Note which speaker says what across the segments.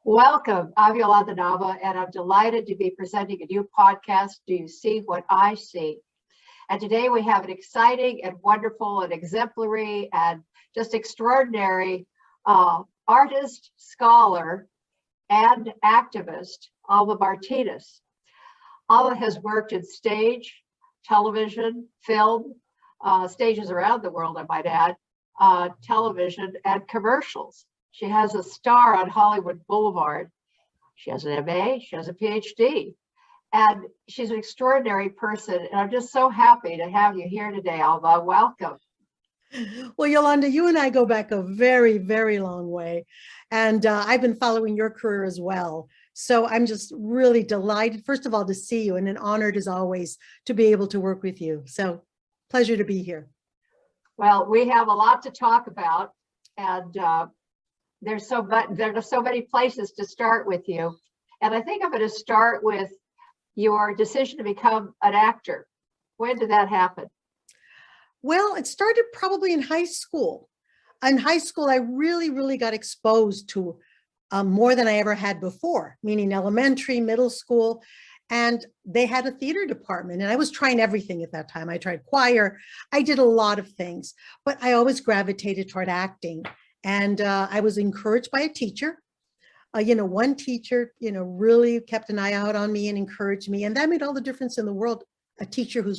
Speaker 1: Welcome. I'm Yolanda Nava, and I'm delighted to be presenting a new podcast, Do You See What I See? And today we have an exciting and wonderful and exemplary and just extraordinary artist, scholar, and activist, Alma Martinez. Alma has worked in stage, television, film, stages around the world, I might add, television, and commercials. She has a star on Hollywood Boulevard. She has an M.A., she has a Ph.D., and she's an extraordinary person. And I'm just so happy to have you here today, Alma. Welcome.
Speaker 2: Well, Yolanda, you and I go back a very, very long way. And I've been following your career as well. So I'm just really delighted, first of all, to see you, and an honored as always to be able to work with you. So pleasure to be here.
Speaker 1: Well, we have a lot to talk about, and there's so many places to start with you. And I think I'm going to start with your decision to become an actor. When did that happen?
Speaker 2: Well, it started probably in high school. In high school, I really got exposed to more than I ever had before, meaning elementary, middle school, and they had a theater department, and I was trying everything at that time. I tried choir, I did a lot of things, but I always gravitated toward acting. And I was encouraged by a teacher. One teacher, really kept an eye out on me and encouraged me. And that made all the difference in the world. A teacher who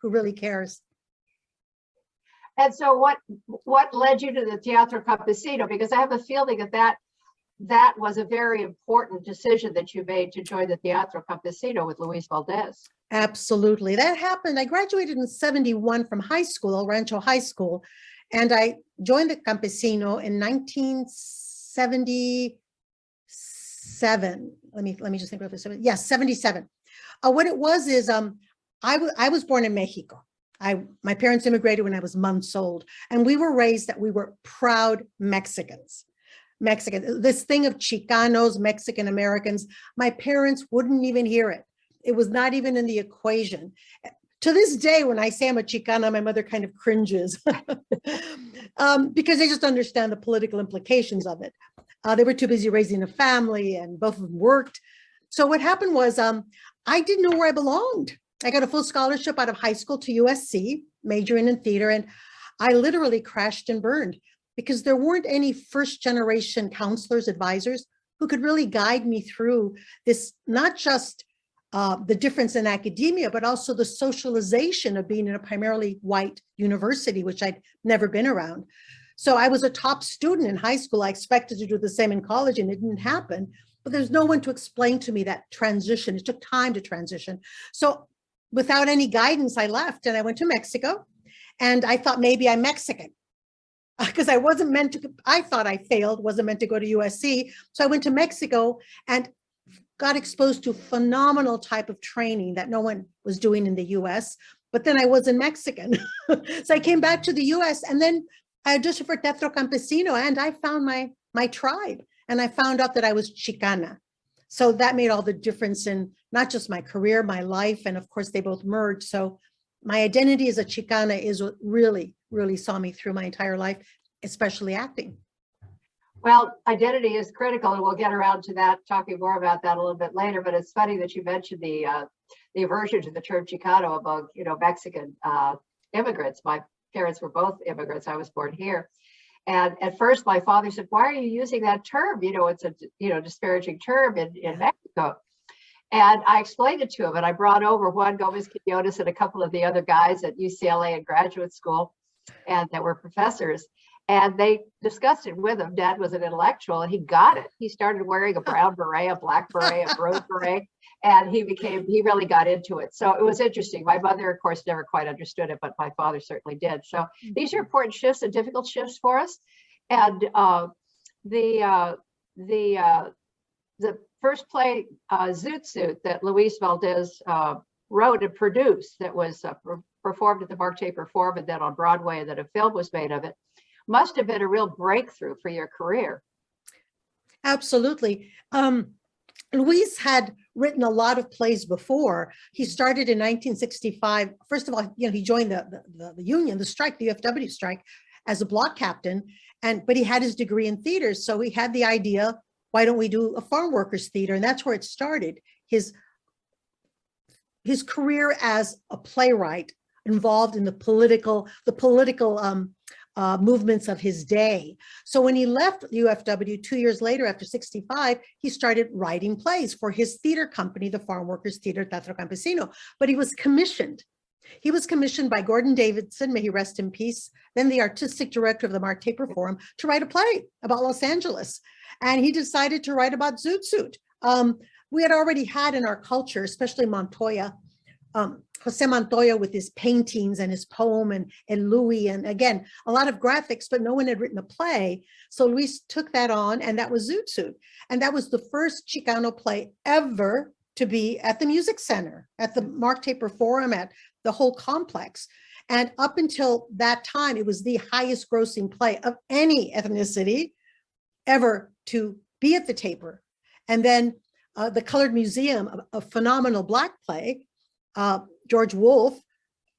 Speaker 2: really cares.
Speaker 1: And so what led you to the Teatro Campesino? Because I have a feeling that was a very important decision that you made to join the Teatro Campesino with Luis Valdez.
Speaker 2: Absolutely. That happened. I graduated in 71 from high school, El Rancho High School. And I joined the Campesino in 1977. Let me just think about this. Yes, 77. What it was is I was born in Mexico. My parents immigrated when I was months old, and we were raised that we were proud Mexicans. This thing of Chicanos, Mexican Americans, my parents wouldn't even hear it. It was not even in the equation. To this day, when I say I'm a Chicana, my mother kind of cringes because they just understand the political implications of it. They were too busy raising a family, and both of them worked. So what happened was I didn't know where I belonged. I got a full scholarship out of high school to U.S.C, majoring in theater, and I literally crashed and burned because there weren't any first generation counselors, advisors who could really guide me through this, not just the difference in academia, but also the socialization of being in a primarily white university, which I'd never been around. So I was a top student in high school. I expected to do the same in college, and it didn't happen. But there's no one to explain to me that transition. It took time to transition. So without any guidance, I left and I went to Mexico. And I thought maybe I'm Mexican because I thought I failed, wasn't meant to go to U.S.C. So I went to Mexico and got exposed to phenomenal type of training that no one was doing in the US, but then I wasn't Mexican. So I came back to the US, and then I auditioned for Teatro Campesino, and I found my tribe, and I found out that I was Chicana. So that made all the difference in not just my career, my life, and of course they both merged. So my identity as a Chicana is what really saw me through my entire life, especially acting.
Speaker 1: Well, identity is critical, and we'll get around to that, talking more about that a little bit later. But it's funny that you mentioned the aversion to the term Chicano among, Mexican immigrants. My parents were both immigrants. I was born here, and at first my father said, "Why are you using that term? It's a disparaging term in Mexico." And I explained it to him, and I brought over Juan Gomez Quinones and a couple of the other guys at UCLA and graduate school, and that were professors. And they discussed it with him. Dad was an intellectual, and he got it. He started wearing a brown beret, a black beret, a rose beret, and he really got into it. So it was interesting. My mother, of course, never quite understood it, but my father certainly did. So these are important shifts and difficult shifts for us. And the first play, Zoot Suit, that Luis Valdez wrote and produced, that was performed at the Mark Taper Forum and then on Broadway, and then a film was made of it, must have been a real breakthrough for your career.
Speaker 2: Absolutely. Luis had written a lot of plays before. He started in 1965. First of all, he joined the union, the strike, the UFW strike, as a block captain, but he had his degree in theater. So he had the idea, why don't we do a farm workers theater? And that's where it started. His career as a playwright involved in the political movements of his day. So when he left UFW 2 years later, after 65, he started writing plays for his theater company, the Farm Workers Theater, Teatro Campesino. But he was commissioned. He was commissioned by Gordon Davidson, may he rest in peace, then the artistic director of the Mark Taper Forum, to write a play about Los Angeles. And he decided to write about Zoot Suit. We had already had in our culture, especially Montoya, Jose Montoya with his paintings and his poem and Louis, and again, a lot of graphics, but no one had written a play. So Luis took that on, and that was Zoot Suit. And that was the first Chicano play ever to be at the Music Center, at the Mark Taper Forum, at the whole complex. And up until that time, it was the highest grossing play of any ethnicity ever to be at the Taper. And then the Colored Museum, a phenomenal Black play, George Wolfe,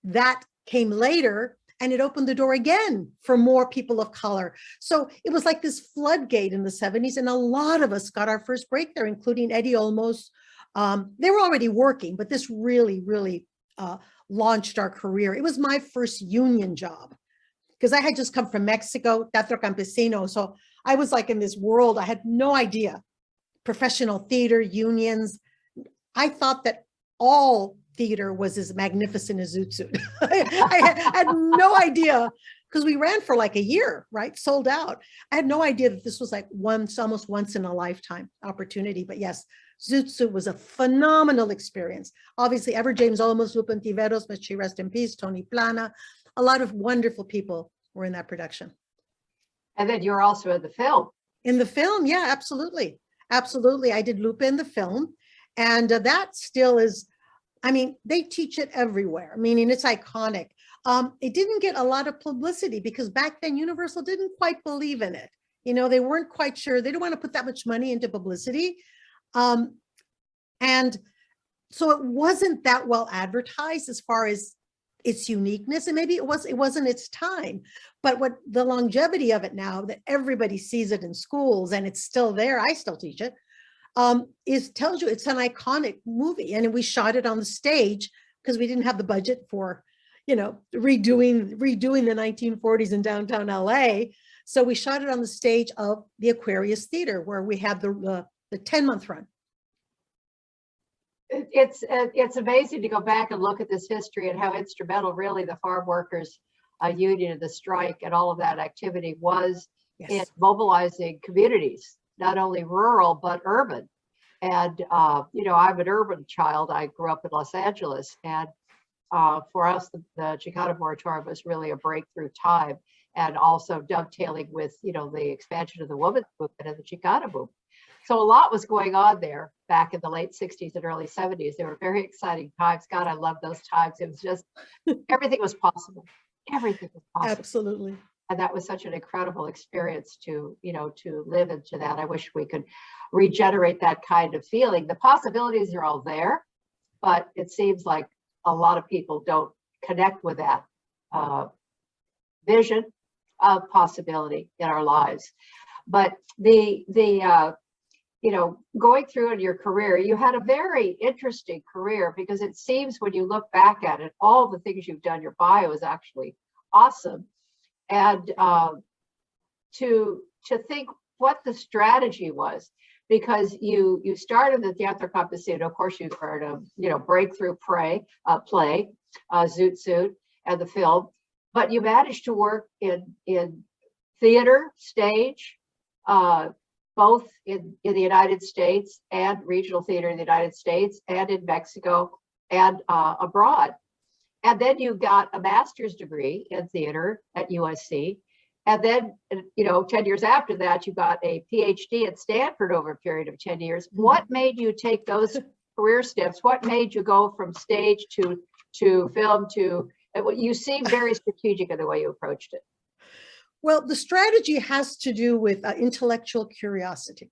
Speaker 2: that came later, and it opened the door again for more people of color. So it was like this floodgate in the 70s, and a lot of us got our first break there, including Eddie Olmos. They were already working, but this really, really launched our career. It was my first union job because I had just come from Mexico, Teatro Campesino. So I was like in this world, I had no idea. Professional theater, unions. I thought that all theater was as magnificent as Zoot Suit. I had no idea, because we ran for like a year, right? Sold out. I had no idea that this was like almost once in a lifetime opportunity. But yes, Zoot Suit was a phenomenal experience. Obviously, Ever James Olmos, Lupin Tiveros, may she rest in peace, Tony Plana, a lot of wonderful people were in that production.
Speaker 1: And then you're also in the film.
Speaker 2: In the film, yeah, absolutely. Absolutely. I did Lupe in the film, and that still is, I mean, they teach it everywhere, meaning it's iconic. It didn't get a lot of publicity because back then Universal didn't quite believe in it. You know, they weren't quite sure. They didn't want to put that much money into publicity. And so it wasn't that well advertised as far as its uniqueness, and maybe it wasn't its time. But what the longevity of it now, that everybody sees it in schools and it's still there, I still teach it, tells you it's an iconic movie. And we shot it on the stage because we didn't have the budget for, you know, redoing the 1940s in downtown LA. So we shot it on the stage of the Aquarius Theater, where we had the 10-month run.
Speaker 1: It's amazing to go back and look at this history and how instrumental really the farm workers union and the strike and all of that activity was in mobilizing communities, not only rural, but urban. And, you know, I'm an urban child. I grew up in Los Angeles, and for us, the Chicano moratorium was really a breakthrough time, and also dovetailing with, you know, the expansion of the women's movement and the Chicano movement. So a lot was going on there back in the late 60s and early 70s. They were very exciting times. God, I love those times. It was just, everything was possible. Everything was possible.
Speaker 2: Absolutely.
Speaker 1: And that was such an incredible experience to, you know, to live into that. I wish we could regenerate that kind of feeling. The possibilities are all there, but it seems like a lot of people don't connect with that vision of possibility in our lives. But you know, going through in your career, you had a very interesting career, because it seems when you look back at it, all the things you've done, your bio is actually awesome. And to think what the strategy was, because you started the Teatro Campesino. Of course, you've heard of, you know, breakthrough play, Zoot Suit, and the film, but you managed to work in theater, stage, both in the United States and regional theater in the United States and in Mexico and abroad. And then you got a master's degree in theater at U.S.C. And then, you know, 10 years after that, you got a Ph.D. at Stanford over a period of 10 years. What made you take those career steps? What made you go from stage to film to, you seem very strategic in the way you approached it.
Speaker 2: Well, the strategy has to do with intellectual curiosity,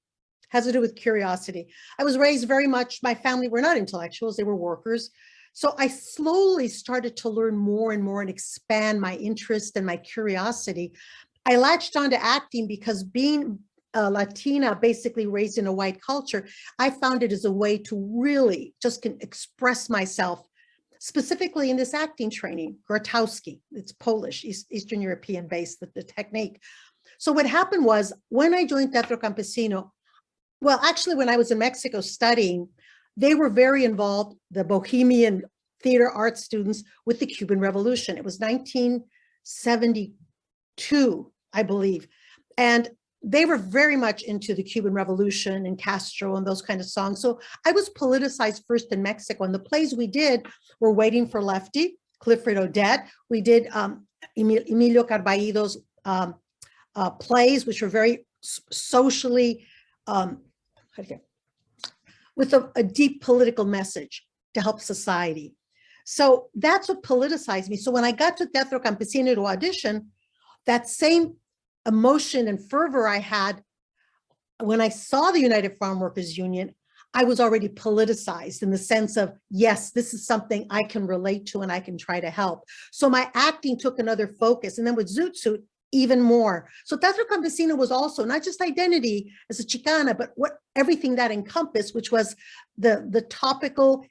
Speaker 2: has to do with curiosity. I was raised very much, my family were not intellectuals, they were workers. So I slowly started to learn more and more and expand my interest and my curiosity. I latched onto acting because being a Latina, basically raised in a white culture, I found it as a way to really just can express myself, specifically in this acting training, Grotowski, it's Polish, Eastern European based, the technique. So what happened was when I joined Teatro Campesino, well, actually, when I was in Mexico studying, they were very involved, the Bohemian theater art students, with the Cuban Revolution. It was 1972, I believe. And they were very much into the Cuban Revolution and Castro and those kind of songs. So I was politicized first in Mexico. And the plays we did were Waiting for Lefty, Clifford Odette. We did Emilio Carballido's plays, which were very socially, with a deep political message to help society. So that's what politicized me. So when I got to Teatro Campesino to audition, that same emotion and fervor I had when I saw the United Farm Workers Union, I was already politicized in the sense of, yes, this is something I can relate to and I can try to help. So my acting took another focus. And then with Zoot Suit, even more. So Teatro Campesino was also not just identity as a Chicana, but everything that encompassed, which was the topical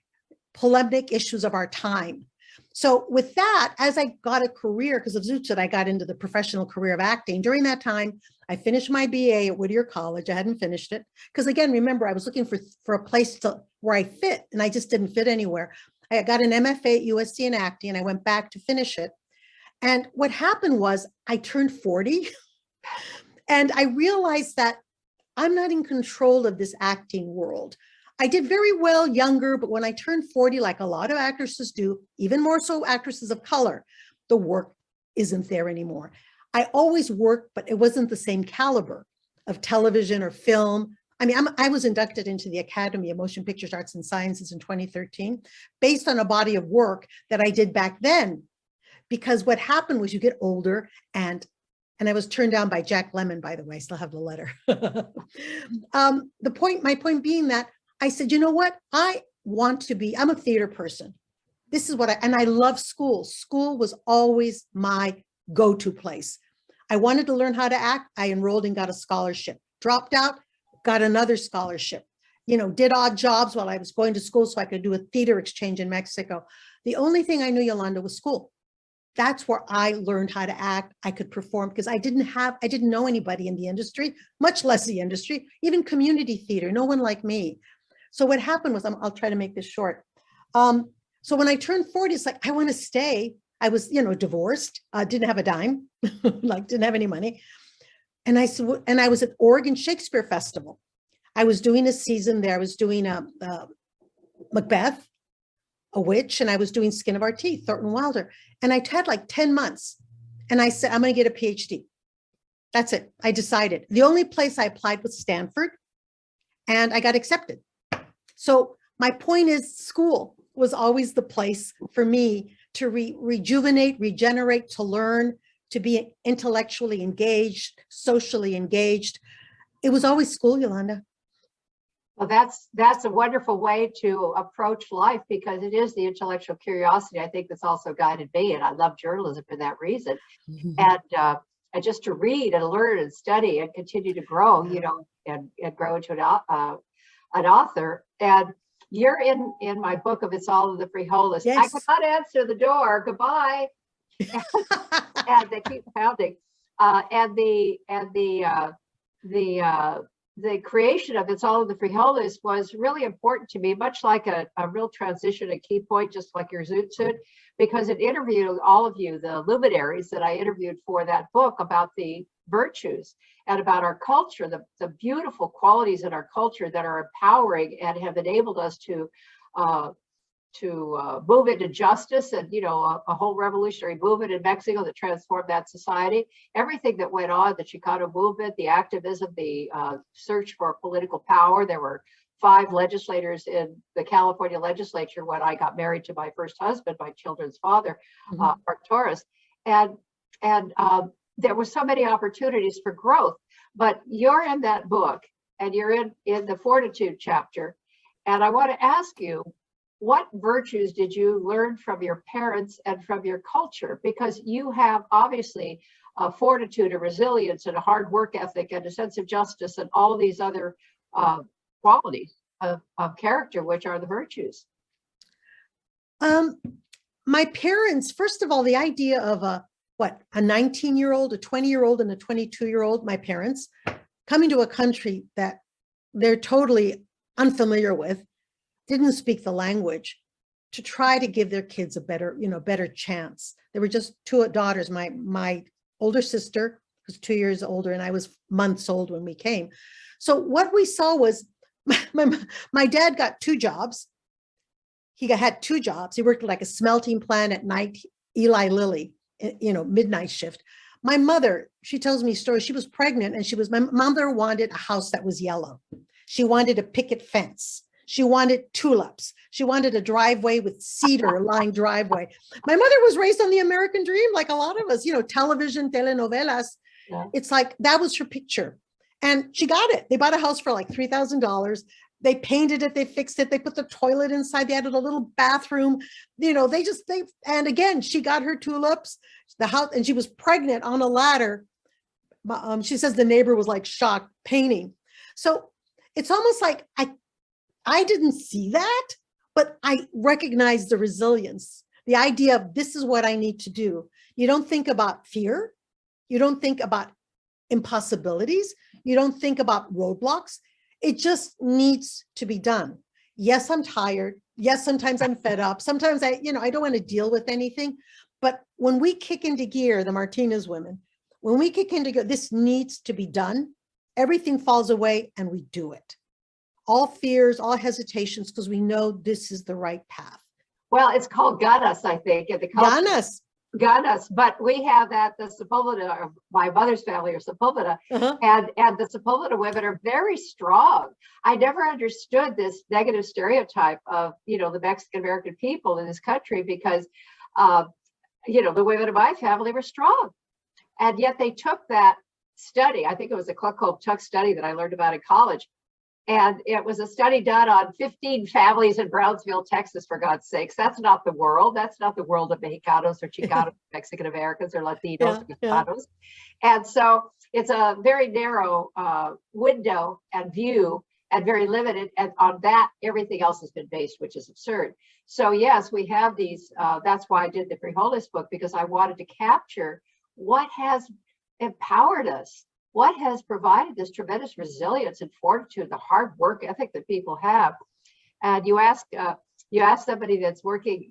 Speaker 2: polemic issues of our time. So with that, as I got a career, because of Zoot Suit, I got into the professional career of acting. During that time, I finished my BA at Whittier College. I hadn't finished it. Because again, remember, I was looking for a place where I fit, and I just didn't fit anywhere. I got an M.F.A. at U.S.C. in acting, and I went back to finish it. And what happened was I turned 40 and I realized that I'm not in control of this acting world. I did very well younger, but when I turned 40, like a lot of actresses do, even more so actresses of color, the work isn't there anymore. I always worked, but it wasn't the same caliber of television or film. I mean, I was inducted into the Academy of Motion Pictures, Arts and Sciences in 2013, based on a body of work that I did back then. Because what happened was you get older, and I was turned down by Jack Lemmon, by the way, I still have the letter. My point being that I said, you know what? I'm a theater person. This is what and I love school. School was always my go-to place. I wanted to learn how to act. I enrolled and got a scholarship. Dropped out, got another scholarship. Did odd jobs while I was going to school so I could do a theater exchange in Mexico. The only thing I knew, Yolanda, was school. That's where I learned how to act. I could perform because I didn't know anybody in the industry, much less the industry, even community theater, no one like me. So what happened was, I'll try to make this short. So when I turned 40, it's like, I want to stay. I was, divorced, didn't have a dime, didn't have any money. And I was at Oregon Shakespeare Festival. I was doing a season there. I was doing Macbeth, A Witch, and I was doing Skin of Our Teeth, Thornton Wilder. And I had like 10 months. And I said, I'm going to get a Ph.D. That's it. I decided. The only place I applied was Stanford, and I got accepted. So my point is, school was always the place for me to rejuvenate, regenerate, to learn, to be intellectually engaged, socially engaged. It was always school, Yolanda.
Speaker 1: Well, that's a wonderful way to approach life, because it is the intellectual curiosity, I think, that's also guided me, and I love journalism for that reason. And just to read and learn and study and continue to grow, and grow into an author. And you're in my book of It's All in the Frijoles. Yes. I cannot answer the door. Goodbye. And they keep pounding. The creation of It's All in the Frijoles was really important to me, much like a real transition, a key point, just like your Zoot Suit, because it interviewed all of you, the luminaries that I interviewed for that book, about the virtues and about our culture, the beautiful qualities in our culture that are empowering and have enabled us to move into justice, and a whole revolutionary movement in Mexico that transformed that society. Everything that went on, the Chicano movement, the activism, the search for political power. There were 5 legislators in the California legislature when I got married to my first husband, my children's father, Mark Torres, and there were so many opportunities for growth. But you're in that book, and you're in the Fortitude chapter, and I want to ask you, what virtues did you learn from your parents and from your culture? Because you have obviously fortitude and resilience and a hard work ethic and a sense of justice and all of these other qualities of character, which are the virtues?
Speaker 2: My parents, first of all, the idea of a 19-year-old, a 20-year-old, and a 22-year-old, my parents, coming to a country that they're totally unfamiliar with, didn't speak the language, to try to give their kids a better chance. There were just two daughters. My older sister was 2 years older, and I was months old when we came. So what we saw was my dad got two jobs. He had two jobs. He worked like a smelting plant at night, Eli Lilly, midnight shift. My mother, she tells me stories. She was pregnant, and my mother wanted a house that was yellow. She wanted a picket fence. She wanted tulips. She wanted a driveway with cedar lined driveway. My mother was raised on the American dream, like a lot of us, television, telenovelas.
Speaker 1: Yeah.
Speaker 2: It's like, that was her picture. And she got it. They bought a house for like $3,000. They painted it, they fixed it, they put the toilet inside, they added a little bathroom, and again, she got her tulips, the house, and she was pregnant on a ladder. She says the neighbor was like shocked, painting. So it's almost like I didn't see that, but I recognized the resilience, the idea of this is what I need to do. You don't think about fear. You don't think about impossibilities. You don't think about roadblocks. It just needs to be done. Yes, I'm tired. Yes, sometimes I'm fed up. Sometimes I don't want to deal with anything. But when we kick into gear, the Martinez women, when we kick into gear, this needs to be done. Everything falls away and we do it. All fears, all hesitations, because we know this is the right path.
Speaker 1: Well, it's called ganas, I think. And the Ganas, but we have the Sepulveda, my mother's family are Sepulveda, and the Sepulveda women are very strong. I never understood this negative stereotype of, the Mexican American people in this country because, the women of my family were strong. And yet they took that study, I think it was a Cluck-Tuck study that I learned about in college. And it was a study done on 15 families in Brownsville, Texas, for God's sakes. That's not the world. That's not the world of Mexicanos or Chicanos, Mexican Americans or Latinos, Hispanos. And so it's a very narrow window and view and very limited. And on that, everything else has been based, which is absurd. So yes, we have these. That's why I did the Frijoles book, because I wanted to capture what has empowered us. What has provided this tremendous resilience and fortitude, the hard work ethic that people have? And you ask somebody that's working,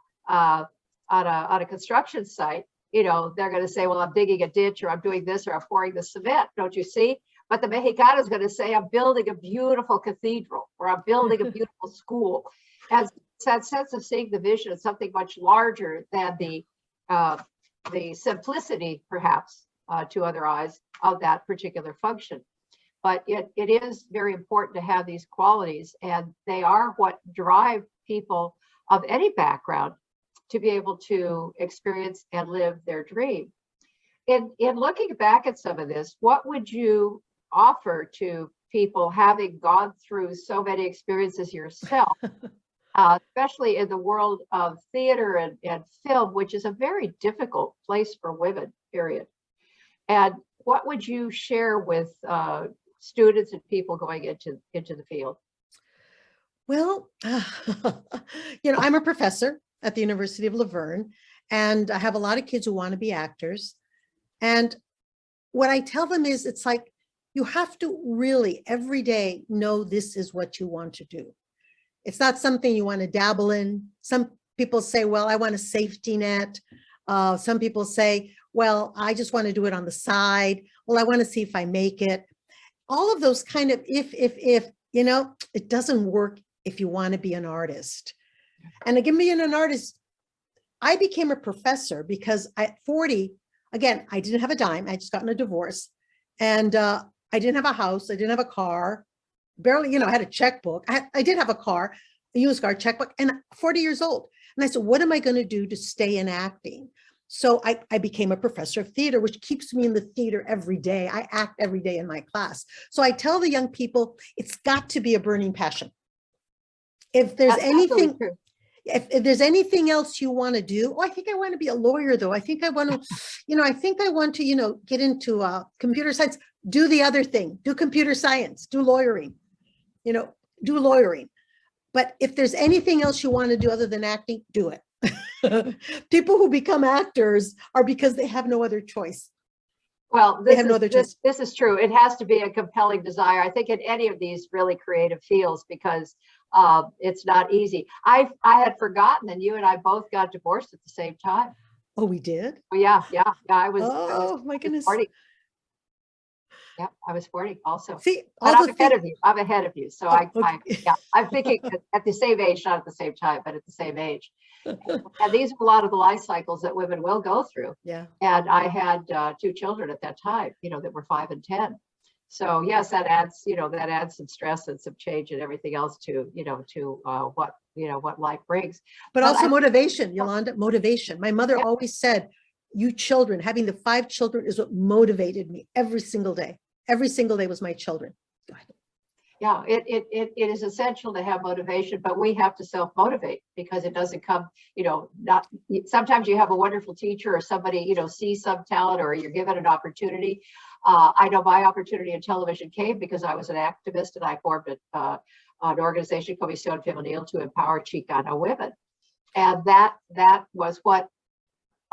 Speaker 1: on a construction site, they're going to say, well, I'm digging a ditch, or I'm doing this, or I'm pouring the cement. Don't you see? But the Mexicano is going to say, I'm building a beautiful cathedral, or I'm building a beautiful school. And it's that sense of seeing the vision of something much larger than the simplicity, perhaps, to other eyes, of that particular function. But it is very important to have these qualities, and they are what drive people of any background to be able to experience and live their dream. In looking back at some of this, what would you offer to people having gone through so many experiences yourself, especially in the world of theater and film, which is a very difficult place for women, period? And what would you share with students and people going into the field?
Speaker 2: Well, I'm a professor at the University of Laverne, and I have a lot of kids who want to be actors. And what I tell them is, it's like, you have to really every day know this is what you want to do. It's not something you want to dabble in. Some people say, well, I want a safety net. Some people say, well, I just want to do it on the side. Well, I want to see if I make it. All of those kind of if, it doesn't work if you want to be an artist. And again, being an artist, I became a professor because at 40, again, I didn't have a dime. I just gotten a divorce, and I didn't have a house. I didn't have a car. Barely, I had a checkbook. I did have a car, a used car checkbook, and 40 years old. And I said, what am I going to do to stay in acting? So I became a professor of theater, which keeps me in the theater every day. I act every day in my class. So I tell the young people, it's got to be a burning passion. If there's anything, if there's anything else you want to do, oh, I think I want to be a lawyer though. I think I want to, I think I want to, get into computer science, do the other thing, do computer science, do lawyering, do lawyering. But if there's anything else you want to do other than acting, do it. People who become actors are because they have no other choice.
Speaker 1: Well,
Speaker 2: They have no other choice.
Speaker 1: this is true. It has to be a compelling desire, I think, in any of these really creative fields, because it's not easy. I had forgotten, and you and I both got divorced at the same time.
Speaker 2: Oh, we did?
Speaker 1: Oh, yeah. I was
Speaker 2: My goodness.
Speaker 1: 40. Yeah, I was 40 also.
Speaker 2: See,
Speaker 1: But
Speaker 2: all
Speaker 1: I'm
Speaker 2: the
Speaker 1: ahead
Speaker 2: things.
Speaker 1: of you. I'm ahead of you. So
Speaker 2: Okay.
Speaker 1: I'm thinking at the same age, not at the same time, but at the same age. And these are a lot of the life cycles that women will go through.
Speaker 2: Yeah.
Speaker 1: And I had 2 children at that time, that were 5 and 10. So yes, that adds some stress and some change and everything else to what life brings.
Speaker 2: But
Speaker 1: But
Speaker 2: also
Speaker 1: I-
Speaker 2: motivation, Yolanda, motivation. My mother
Speaker 1: Yeah.
Speaker 2: always said, you children, having the 5 children is what motivated me every single day. Every single day was my children. Go ahead.
Speaker 1: Yeah, it is essential to have motivation, but we have to self-motivate, because it doesn't come, not sometimes you have a wonderful teacher or somebody, sees some talent, or you're given an opportunity. I know my opportunity in television came because I was an activist, and I formed an organization, Comisión Femenil, to empower Chicana women. And that was what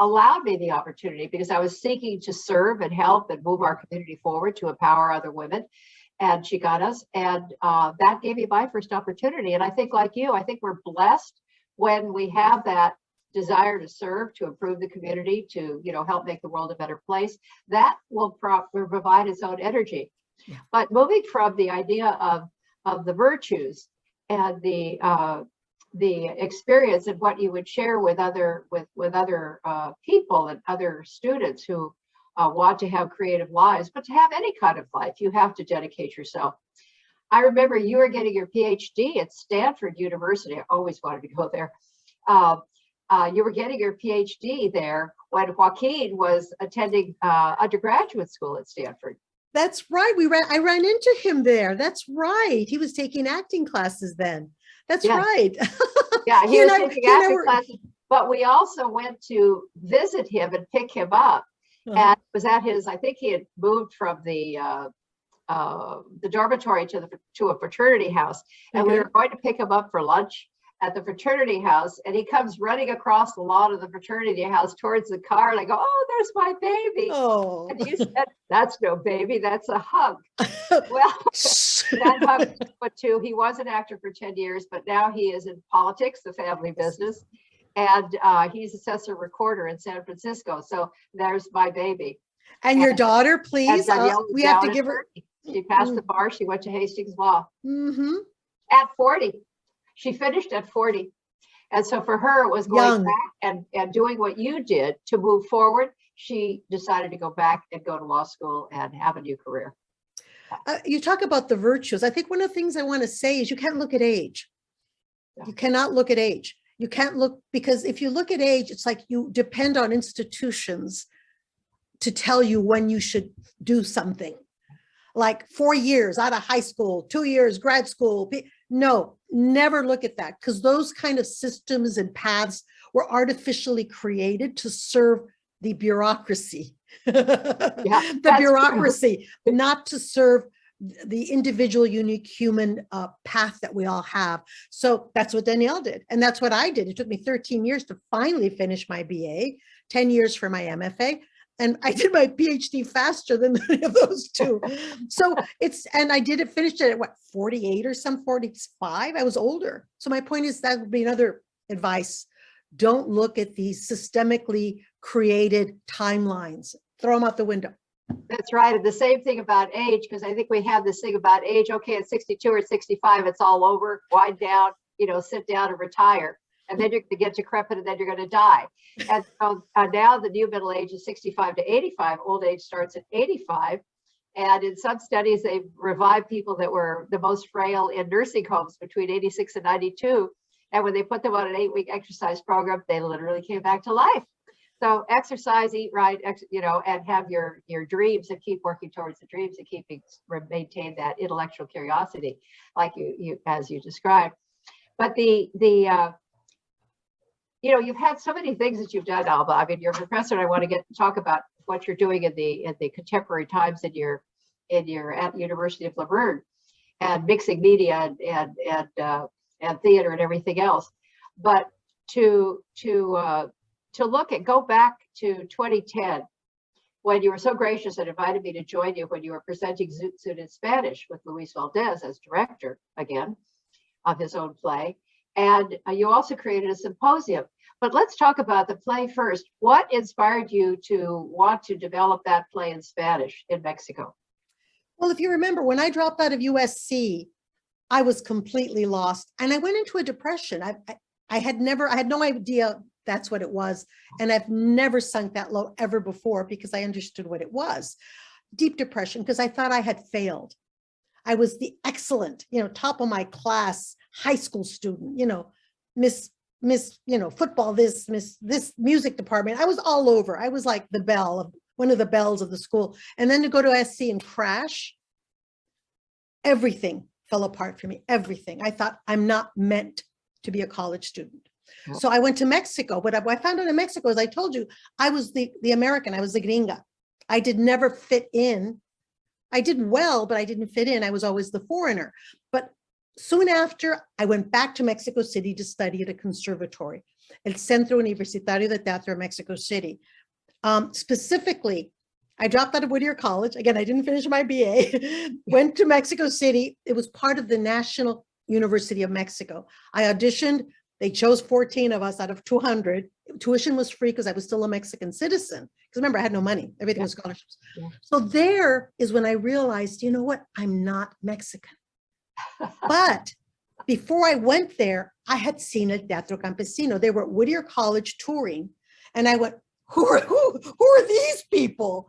Speaker 1: allowed me the opportunity, because I was seeking to serve and help and move our community forward to empower other women and Chicanas. And that gave me my first opportunity. And I think, like you, I think we're blessed when we have that desire to serve, to improve the community, to, help make the world a better place. That will provide its own energy.
Speaker 2: Yeah.
Speaker 1: But moving from the idea of the virtues and the experience and what you would share with other people and other students who want to have creative lives, but to have any kind of life, you have to dedicate yourself. I remember you were getting your Ph.D. at Stanford University. I always wanted to go there. You were getting your Ph.D. there when Joaquin was attending undergraduate school at Stanford.
Speaker 2: That's right. I ran into him there. That's right. He was taking acting classes then. That's
Speaker 1: Yes.
Speaker 2: right.
Speaker 1: Yeah, he was taking acting classes, but we also went to visit him and pick him up. And it was at I think he had moved from the dormitory to a fraternity house, and we were going to pick him up for lunch at the fraternity house, and he comes running across the lawn of the fraternity house towards the car, and I go, "Oh, there's my baby."
Speaker 2: Oh.
Speaker 1: And you said, "That's no baby, that's a hug." Well, that hug but too. He was an actor for 10 years, but now he is in politics, the family business. And he's a Cesar recorder in San Francisco. So there's my baby.
Speaker 2: And your daughter, please. We have to give her.
Speaker 1: She passed the bar. She went to Hastings Law
Speaker 2: Mm-hmm.
Speaker 1: at 40. She finished at 40. And so for her, it was going back and doing what you did to move forward. She decided to go back and go to law school and have a new career.
Speaker 2: You talk about the virtues. I think one of the things I want to say is you can't look at age.
Speaker 1: Yeah.
Speaker 2: You cannot look at age. You can't look, because if you look at age, it's like you depend on institutions to tell you when you should do something. Like 4 years out of high school, 2 years grad school. No, never look at that, because those kind of systems and paths were artificially created to serve the bureaucracy. The bureaucracy, not to serve the individual unique human path that we all have. So that's what Danielle did. And that's what I did. It took me 13 years to finally finish my BA, 10 years for my M.F.A. And I did my PhD faster than any of those two. So and I finished it at 48 or 45. I was older. So my point is that would be another advice. Don't look at these systemically created timelines. Throw them out the window.
Speaker 1: That's right. And the same thing about age, because I think we have this thing about age. Okay, at 62 or 65, it's all over. Wind down, sit down and retire. And then you're going to get decrepit, and then you're going to die. And so now the new middle age is 65 to 85. Old age starts at 85. And in some studies, they've revived people that were the most frail in nursing homes between 86 and 92. And when they put them on an 8-week exercise program, they literally came back to life. So exercise, eat right, and have your dreams, and keep working towards the dreams, and maintain that intellectual curiosity, like you as you described. But the you've had so many things that you've done, Alba. I mean, you're a professor, and I want to talk about what you're doing in the contemporary times at University of Laverne, and mixing media and theater and everything else. But to go back to 2010, when you were so gracious and invited me to join you when you were presenting Zoot Suit in Spanish with Luis Valdez as director again of his own play. And you also created a symposium. But let's talk about the play first. What inspired you to want to develop that play in Spanish in Mexico?
Speaker 2: Well, if you remember, when I dropped out of U.S.C, I was completely lost. And I went into a depression. I had no idea that's what it was. And I've never sunk that low ever before because I understood what it was. Deep depression, because I thought I had failed. I was the excellent, top of my class, high school student, miss, football, this music department. I was all over. I was like one of the bells of the school. And then to go to SC and crash, everything fell apart for me, everything. I thought I'm not meant to be a college student. Yeah. So I went to Mexico. What I found out in Mexico, as I told you, I was the American, I was the gringa. I did never fit in. I did well, but I didn't fit in. I was always the foreigner. But soon after, I went back to Mexico City to study at a conservatory, El Centro Universitario de Teatro, Mexico City. Specifically, I dropped out of Whittier College. Again, I didn't finish my BA, went to Mexico City. It was part of the National University of Mexico. I auditioned. They chose 14 of us out of 200. Tuition was free because I was still a Mexican citizen. Because remember, I had no money. Everything was scholarships. Yeah. So there is when I realized, you know what? I'm not Mexican. But before I went there, I had seen a Teatro Campesino. They were at Whittier College touring. And I went, who are these people?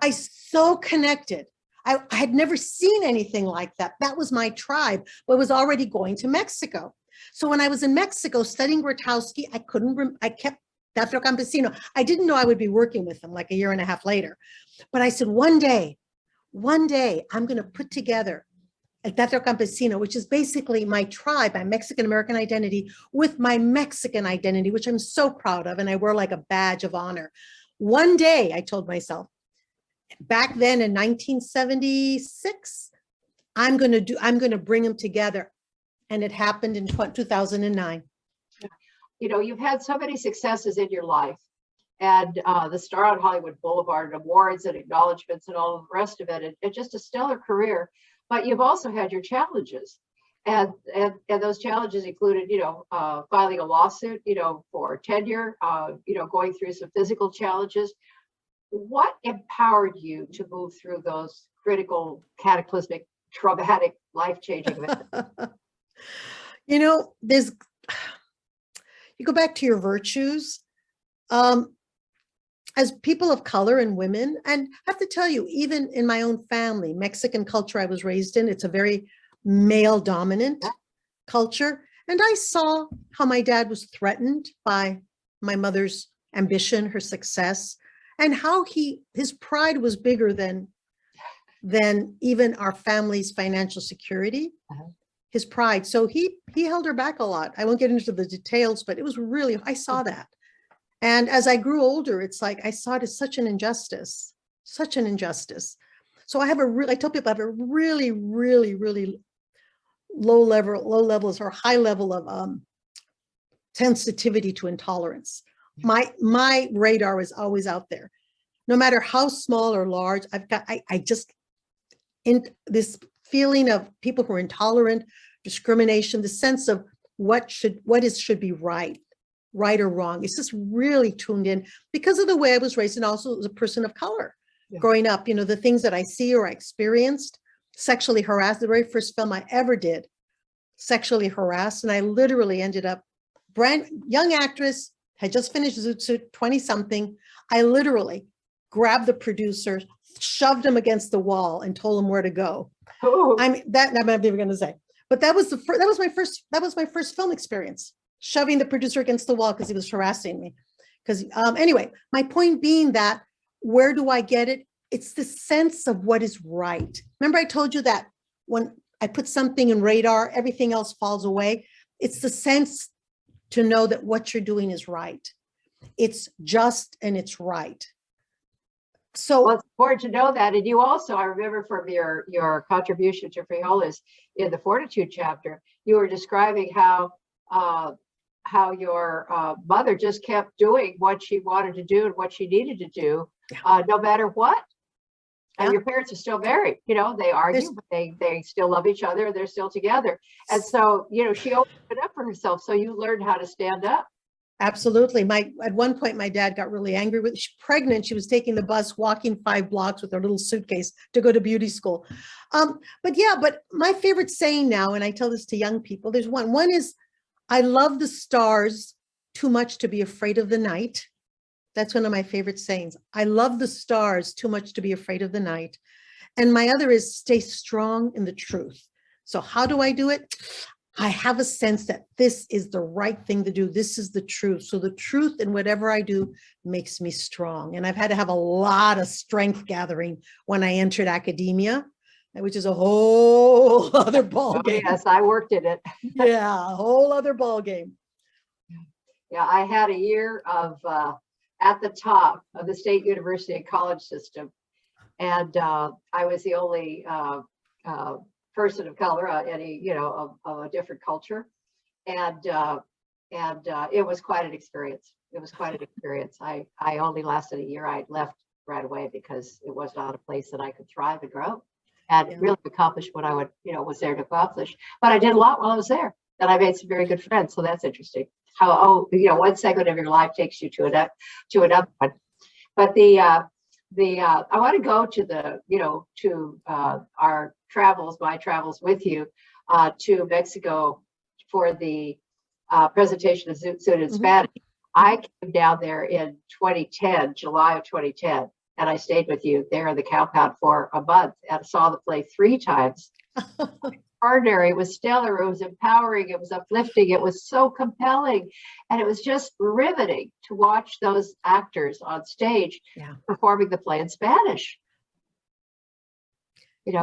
Speaker 2: I so connected. I had never seen anything like that. That was my tribe, but was already going to Mexico. So when I was in Mexico studying Grotowski, I kept Teatro Campesino. I didn't know I would be working with them like a year and a half later. But I said, one day, I'm going to put together El Teatro Campesino, which is basically my tribe, my Mexican-American identity with my Mexican identity, which I'm so proud of. And I wear like a badge of honor. One day, I told myself, back then in 1976, I'm going to bring them together. And it happened in 2009.
Speaker 1: You've had so many successes in your life, and the Star on Hollywood Boulevard, and awards and acknowledgments and all of the rest of it, and just a stellar career. But you've also had your challenges, and those challenges included, filing a lawsuit, for tenure, going through some physical challenges. What empowered you to move through those critical, cataclysmic, traumatic, life-changing events?
Speaker 2: You go back to your virtues. As people of color and women, and I have to tell you, even in my own family, Mexican culture I was raised in, it's a very male dominant culture. And I saw how my dad was threatened by my mother's ambition, her success, and how his pride was bigger than even our family's financial security, his pride. So he held her back a lot. I won't get into the details, but it was really, I saw that. And as I grew older, it's like, I saw it as such an injustice. So I tell people I have a really, really, really low levels or high level of sensitivity to intolerance. My radar is always out there. No matter how small or large, in this feeling of people who are intolerant, discrimination, the sense of what should be right or wrong. It's just really tuned in because of the way I was raised, and also as a person of color growing up. The things that I see or I experienced, sexually harassed. The very first film I ever did, sexually harassed, and I literally ended up young actress, had just finished Zoot Suit, 20-something. I literally grabbed the producer, shoved him against the wall, and told him where to go. Oh. I'm not even going to say, but that was my first film experience, shoving the producer against the wall because he was harassing me. Because anyway, my point being that where do I get it? It's the sense of what is right. Remember, I told you that when I put something in radar, everything else falls away. It's the sense to know that what you're doing is right. It's just and it's right. So
Speaker 1: well, it's important to know that. And you also, I remember from your contribution to Frijoles in the Fortitude chapter, you were describing how your mother just kept doing what she wanted to do and what she needed to do, no matter what. And your parents are still married. You know, they argue, but they still love each other. They're still together. And so, you know, she opened it up for herself. So you learned how to stand up.
Speaker 2: Absolutely. At one point, my dad got really angry with, she's pregnant. She was taking the bus, walking 5 blocks with her little suitcase to go to beauty school. But my favorite saying now, and I tell this to young people, there's one. One is, I love the stars too much to be afraid of the night. That's one of my favorite sayings. I love the stars too much to be afraid of the night. And my other is, stay strong in the truth. So how do I do it? I have a sense that this is the right thing to do. This is the truth. So the truth in whatever I do makes me strong. And I've had to have a lot of strength gathering when I entered academia, which is a whole other ballgame.
Speaker 1: Yes, I worked in it.
Speaker 2: Yeah, a whole other ballgame.
Speaker 1: Yeah, I had a year of at the top of the State University and college system. And I was the only person of color, of a different culture, and it was quite an experience. It was quite an experience. I only lasted a year. I left right away because it was not a place that I could thrive and grow, and really accomplish what I was there to accomplish. But I did a lot while I was there, and I made some very good friends. So that's interesting. How one segment of your life takes you to another one. But I want to go to our travels, my travels with you to Mexico for the presentation of Zoot Suit in Spanish. I came down there in 2010, July of 2010, and I stayed with you there in the compound for a month and saw the play 3 times. Extraordinary. It was stellar. It was empowering. It was uplifting. It was so compelling. And it was just riveting to watch those actors on stage performing the play in Spanish. It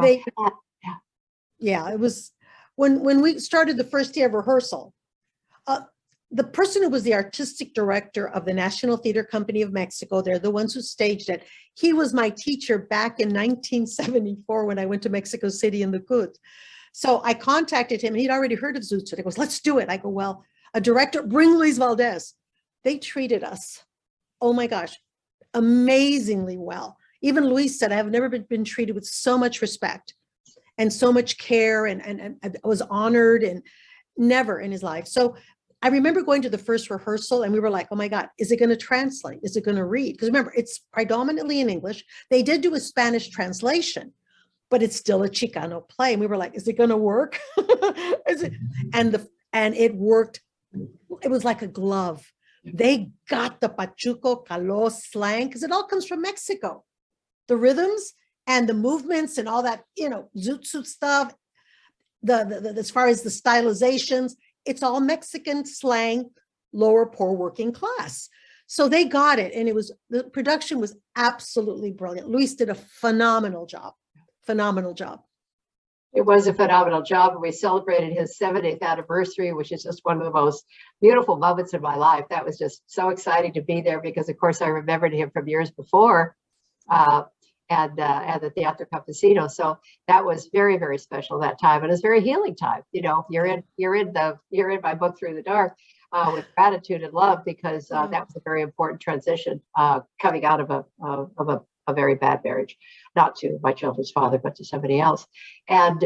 Speaker 2: was when we started the first day of rehearsal, the person who was the artistic director of the National Theater Company of Mexico, they're the ones who staged it. He was my teacher back in 1974 when I went to Mexico City in the CUT. So I contacted him. He'd already heard of Zoot Suit. He goes, let's do it. I go, well, a director, bring Luis Valdez. They treated us, oh my gosh, amazingly well. Even Luis said, I have never been treated with so much respect and so much care, and was honored, and never in his life. So I remember going to the first rehearsal and we were like, oh my God, is it going to translate? Is it going to read? Because remember, it's predominantly in English. They did do a Spanish translation, but it's still a Chicano play. And we were like, is it going to work? And it worked. It was like a glove. They got the Pachuco Caló slang because it all comes from Mexico. The rhythms and the movements and all that, Zoot Suit stuff, the as far as the stylizations, it's all Mexican slang, lower poor working class. So they got it. And the production was absolutely brilliant. Luis did a phenomenal job.
Speaker 1: It was a phenomenal job. And we celebrated his 70th anniversary, which is just one of the most beautiful moments in my life. That was just so exciting to be there because, of course, I remembered him from years before at the Teatro Campesino. So that was very, very special that time. And it was a very healing time. You're in my book Through the Dark with gratitude and love, because that was a very important transition coming out of a very bad marriage, not to my children's father, but to somebody else. And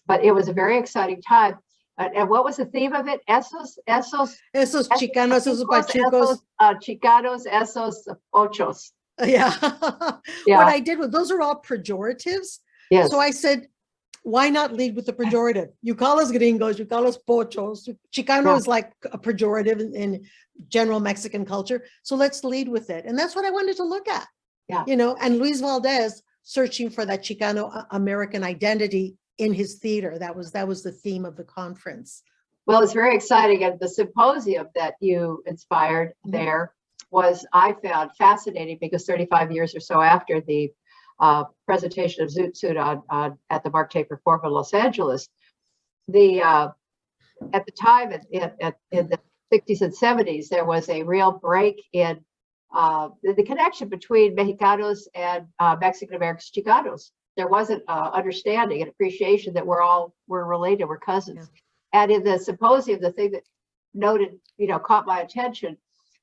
Speaker 1: but it was a very exciting time. And what was the theme of it? Esos
Speaker 2: Chicanos, esos Pachucos.
Speaker 1: Chicanos, esos ochos.
Speaker 2: Yeah. What I did was, those are all pejoratives.
Speaker 1: Yes.
Speaker 2: So I said, why not lead with the pejorative? You call us gringos, you call us pochos. Chicano is like a pejorative in general Mexican culture. So let's lead with it. And that's what I wanted to look at.
Speaker 1: Yeah.
Speaker 2: And Luis Valdez searching for that Chicano American identity in his theater. That was the theme of the conference.
Speaker 1: Well, it's very exciting. And the symposium that you inspired there was, I found fascinating, because 35 years or so after the presentation of Zoot Suit at the Mark Taper Forum in Los Angeles, at the time in the 60s and 70s, there was a real break in the connection between Mexicanos and Mexican Americans, Chicanos. There wasn't understanding and appreciation that we're related, we're cousins. Yeah. And in the symposium, the thing that caught my attention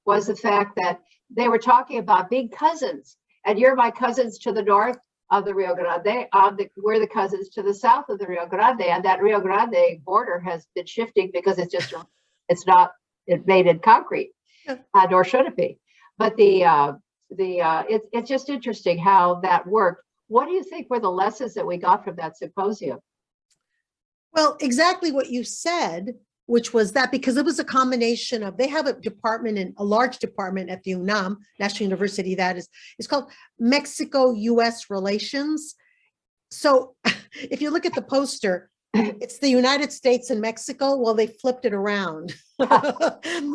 Speaker 1: was the fact that they were talking about being cousins. And you're my cousins to the north of the Rio Grande. We're the cousins to the south of the Rio Grande. And that Rio Grande border has been shifting because it's not made in concrete, nor should it be. But it's just interesting how that worked. What do you think were the lessons that we got from that symposium?
Speaker 2: Well, exactly what you said, which was that because it was a combination of, they have a large department at the UNAM, National University, that is called Mexico-U.S. Relations. So if you look at the poster, it's the United States and Mexico. Well, they flipped it around.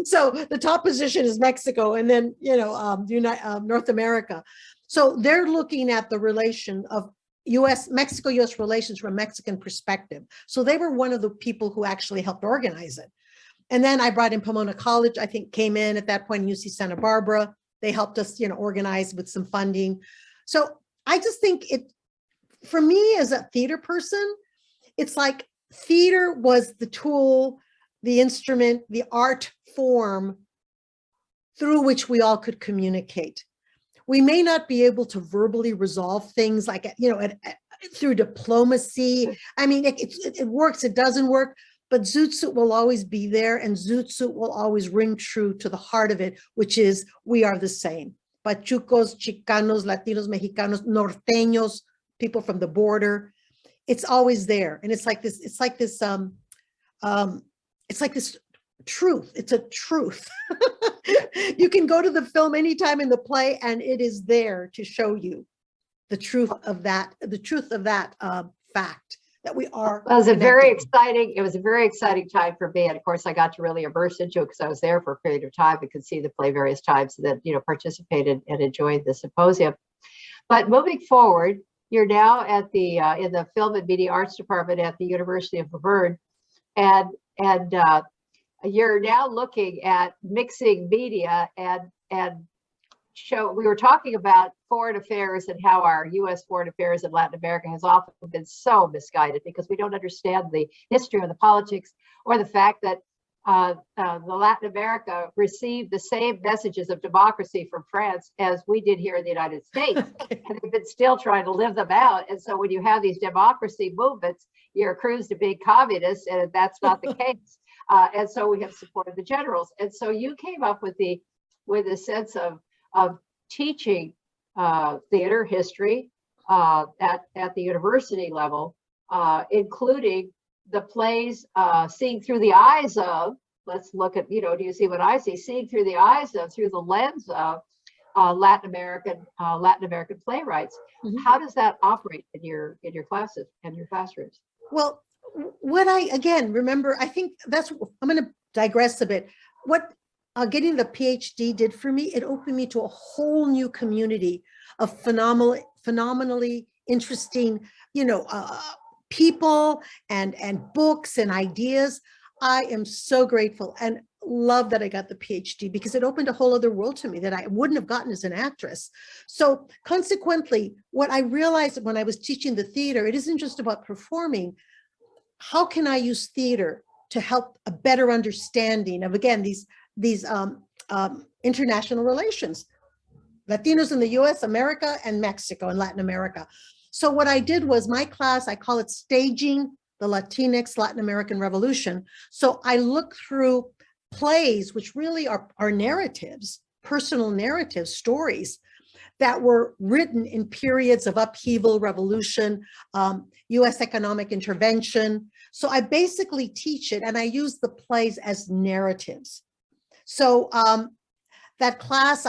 Speaker 2: So the top position is Mexico, and then, North America. So they're looking at the relation of Mexico-U.S. relations from a Mexican perspective. So they were one of the people who actually helped organize it. And then I brought in Pomona College, I think came in at that point, UC Santa Barbara. They helped us, organize with some funding. So I just think for me as a theater person, it's like theater was the tool, the instrument, the art form through which we all could communicate. We may not be able to verbally resolve things like, through diplomacy. I mean, it works, it doesn't work, but Zoot Suit will always be there, and Zoot Suit will always ring true to the heart of it, which is we are the same. Pachucos, Chicanos, Latinos, Mexicanos, Norteños, people from the border. It's always there. And it's like this truth. It's a truth. You can go to the film anytime in the play, and it is there to show you the truth of that fact that we are.
Speaker 1: Well, it was a very exciting time for me. And of course, I got to really immerse into it because I was there for a period of time and could see the play various times, that, participated and enjoyed the symposium. But moving forward, you're now at the in the Film and Media Arts Department at the University of Laverne, and you're now looking at mixing media and show. We were talking about foreign affairs and how our U.S. foreign affairs in Latin America has often been so misguided because we don't understand the history or the politics, or the fact that the Latin America received the same messages of democracy from France as we did here in the United States. Okay. And they've been still trying to live them out. And so when you have these democracy movements, you're accused of being communist, and that's not the case. And so we have supported the generals. And so you came up with a sense of teaching theater history at the university level, including the plays seeing through the eyes of, let's look at, do you see what I see? Seeing through the eyes of, through the lens of Latin American playwrights. Mm-hmm. How does that operate in your classes and your classrooms?
Speaker 2: Well, what I, again, remember, I think I'm going to digress a bit. What getting the PhD did for me, it opened me to a whole new community of phenomenally interesting, people and books and ideas. I am so grateful and love that I got the PhD, because it opened a whole other world to me that I wouldn't have gotten as an actress. So consequently, what I realized when I was teaching the theater, it isn't just about performing. How can I use theater to help a better understanding of, again, these international relations, Latinos in the US, America, and Mexico and Latin America. So what I did was my class, I call it Staging the Latinx Latin American Revolution. So I look through plays, which really are narratives, personal narratives, stories that were written in periods of upheaval, revolution, US economic intervention. So I basically teach it, and I use the plays as narratives. So that class,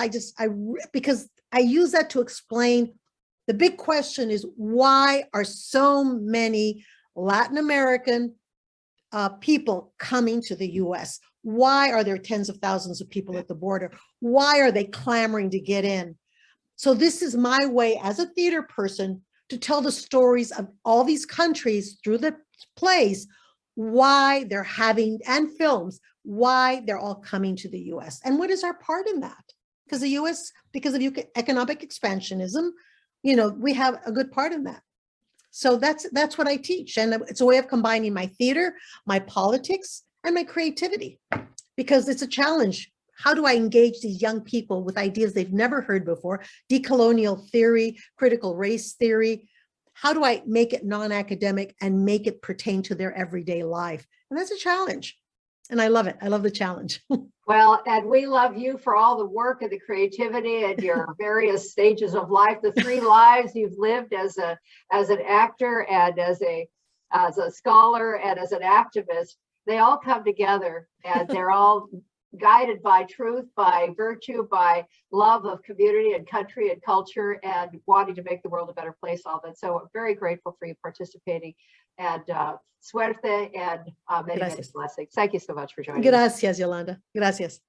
Speaker 2: because I use that to explain, the big question is, why are so many Latin American people coming to the US? Why are there tens of thousands of people at the border? Why are they clamoring to get in? So this is my way as a theater person to tell the stories of all these countries through the plays. why they're having, and films, why they're all coming to the US. And what is our part in that? Because the US, because of economic expansionism, we have a good part in that. So that's what I teach. And it's a way of combining my theater, my politics, and my creativity, because it's a challenge. How do I engage these young people with ideas they've never heard before? Decolonial theory, critical race theory. How do I make it non-academic and make it pertain to their everyday life? And that's a challenge. And I love it. I love the challenge.
Speaker 1: Well, and we love you for all the work and the creativity and your various stages of life, the 3 lives you've lived as an actor and as a scholar and as an activist. They all come together, and they're all guided by truth, by virtue, by love of community and country and culture, and wanting to make the world a better place. All that. So I'm very grateful for you participating, and suerte, and many, many blessings. Thank you so much for joining us.
Speaker 2: Gracias, Yolanda. Gracias.